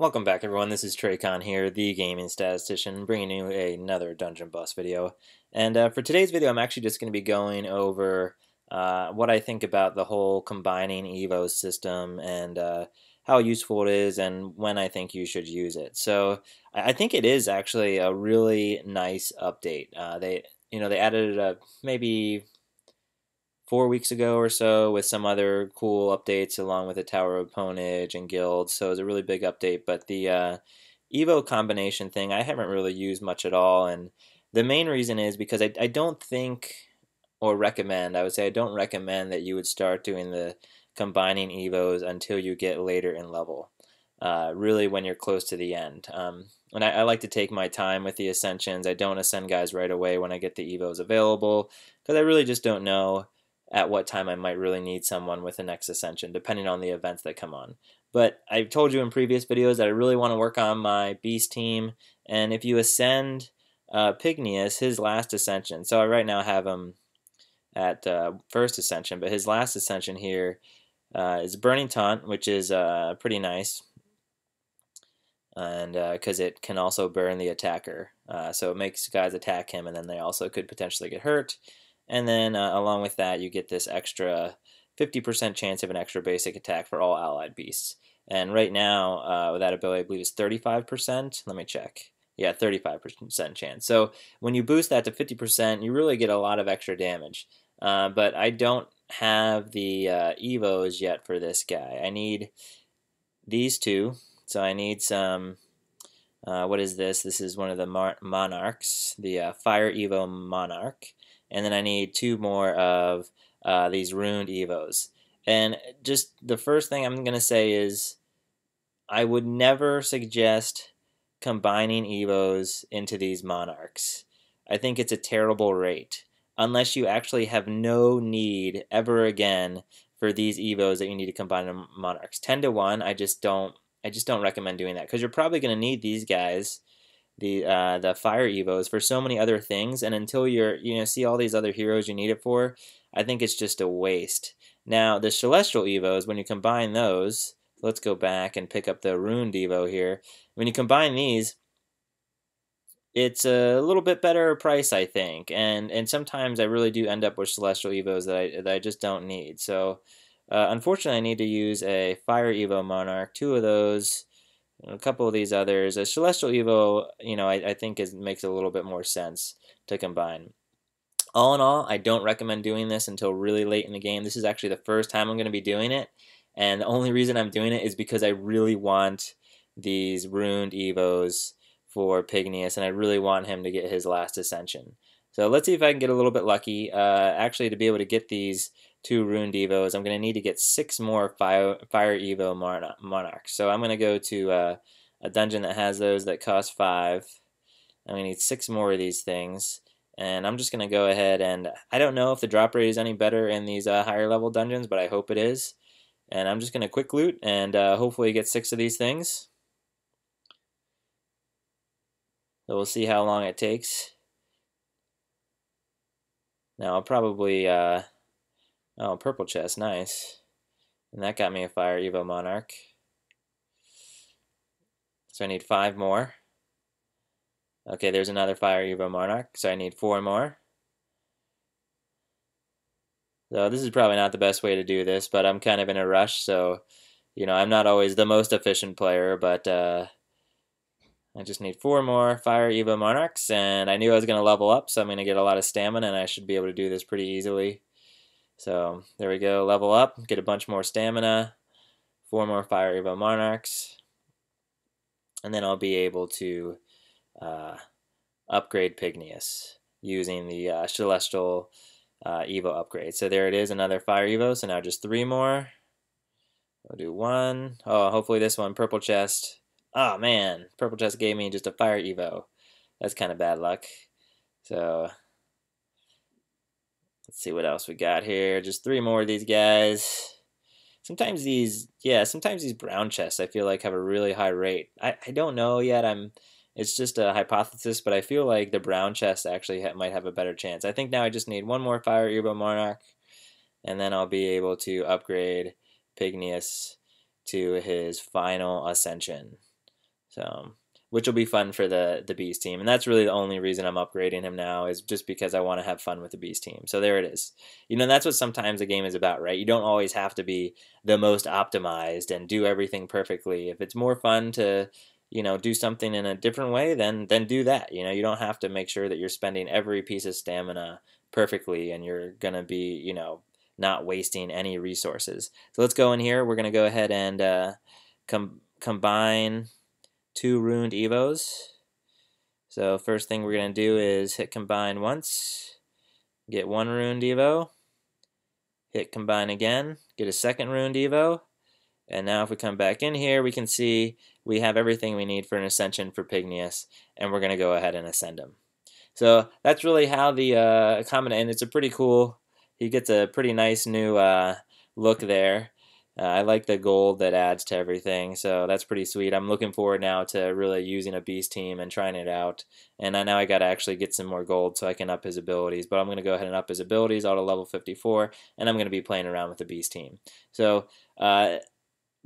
Welcome back, everyone. This is Traycon here, the gaming statistician, bringing you another Dungeon Bust video. And for today's video, I'm actually just going to be going over what I think about the whole combining Evos system and how useful it is and when I think you should use it. So I think it is actually a really nice update. They added it maybe 4 weeks ago or so with some other cool updates along with the Tower of Ponage and guilds. So it was a really big update. But the Evo combination thing I haven't really used much at all. And the main reason is because I don't think or recommend, I would say I don't recommend that you would start doing the combining Evos until you get later in level. Really when you're close to the end. And I like to take my time with the Ascensions. I don't ascend guys right away when I get the Evos available because I really just don't know at what time I might really need someone with the next Ascension, depending on the events that come on. But I've told you in previous videos that I really want to work on my Beast team, and if you ascend Pignius, his last Ascension, so I right now have him at first Ascension, but his last Ascension here is Burning Taunt, which is pretty nice, and because it can also burn the attacker, so it makes guys attack him, and then they also could potentially get hurt. And then along with that, you get this extra 50% chance of an extra basic attack for all allied beasts. And right now, with that ability, I believe is 35%. Let me check. Yeah, 35% chance. So when you boost that to 50%, you really get a lot of extra damage. But I don't have the Evos yet for this guy. I need these two. So I need some... what is this? This is one of the Monarchs, the Fire Evo Monarch. And then I need two more of these Ruined Evos. And just the first thing I'm going to say is I would never suggest combining Evos into these Monarchs. I think it's a terrible rate. Unless you actually have no need ever again for these Evos that you need to combine in Monarchs. 10 to 1, I just don't recommend doing that because you're probably going to need these guys, the fire evos, for so many other things, and until you see all these other heroes you need it for, I think it's just a waste. Now the celestial evos, when you combine those, let's go back and pick up the ruined evo here. When you combine these, it's a little bit better price, I think, and sometimes I really do end up with celestial evos that I just don't need. So unfortunately, I need to use a fire evo monarch, two of those, a couple of these others. A Celestial Evo, I think makes a little bit more sense to combine. All in all, I don't recommend doing this until really late in the game. This is actually the first time I'm going to be doing it, and the only reason I'm doing it is because I really want these Ruined Evos for Pignius, and I really want him to get his last Ascension. So let's see if I can get a little bit lucky. Actually, to be able to get these two Ruined Evos, I'm going to need to get 6 more Fire Evo Monarchs. So I'm going to go to a dungeon that has those that cost 5. I'm going to need 6 more of these things. And I'm just going to go ahead and... I don't know if the drop rate is any better in these higher level dungeons, but I hope it is. And I'm just going to quick loot and hopefully get 6 of these things. So we'll see how long it takes. Now I'll probably... oh, purple chest, nice. And that got me a Fire Evo Monarch. So I need 5 more. Okay, there's another Fire Evo Monarch, so I need 4 more. So this is probably not the best way to do this, but I'm kind of in a rush, so, I'm not always the most efficient player, but I just need 4 more Fire Evo Monarchs, and I knew I was going to level up, so I'm going to get a lot of stamina, and I should be able to do this pretty easily. So there we go, level up, get a bunch more stamina, 4 more Fire Evo Monarchs, and then I'll be able to upgrade Pignius using the Celestial Evo upgrade. So there it is, another Fire Evo, so now just 3 more. I'll do 1. Oh, hopefully this one, purple chest. Oh man, purple chest gave me just a Fire Evo. That's kind of bad luck. So let's see what else we got here. Just 3 more of these guys. Sometimes these brown chests I feel like have a really high rate. I don't know yet. It's just a hypothesis, but I feel like the brown chests actually might have a better chance. I think now I just need 1 more Fire Evo Monarch, and then I'll be able to upgrade Pignius to his final Ascension. So, which will be fun for the Beast team. And that's really the only reason I'm upgrading him now, is just because I want to have fun with the Beast team. So there it is. That's what sometimes a game is about, right? You don't always have to be the most optimized and do everything perfectly. If it's more fun to, do something in a different way, then do that. You don't have to make sure that you're spending every piece of stamina perfectly and you're going to be, not wasting any resources. So let's go in here. We're going to go ahead and combine 2 ruined Evos. So first thing we're going to do is hit combine once, get 1 ruined Evo, hit combine again, get a 2nd ruined Evo, and now if we come back in here, we can see we have everything we need for an ascension for Pignius, and we're going to go ahead and ascend him. So that's really how the common, and it's a pretty cool, he gets a pretty nice new look there. I like the gold that adds to everything, so that's pretty sweet. I'm looking forward now to really using a Beast team and trying it out. And now I got to actually get some more gold so I can up his abilities. But I'm going to go ahead and up his abilities all to level 54, and I'm going to be playing around with the Beast team. So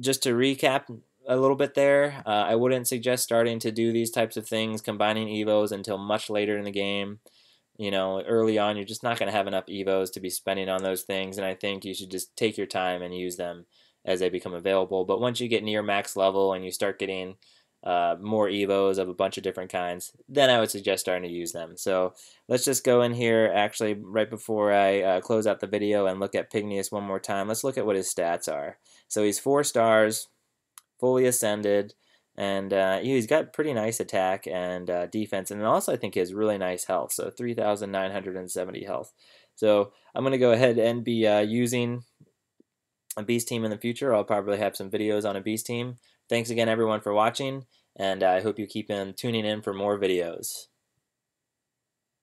just to recap a little bit there, I wouldn't suggest starting to do these types of things, combining Evos, until much later in the game. Early on, you're just not going to have enough Evos to be spending on those things, and I think you should just take your time and use them as they become available. But once you get near max level and you start getting more Evos of a bunch of different kinds, then I would suggest starting to use them. So let's just go in here, actually, right before I close out the video, and look at Pignius one more time. Let's look at what his stats are. So he's 4 stars, fully ascended, and he's got pretty nice attack and defense, and also I think he has really nice health, so 3,970 health. So I'm going to go ahead and be using a Beast team in the future. I'll probably have some videos on a Beast team. Thanks again, everyone, for watching, and I hope you keep tuning in for more videos.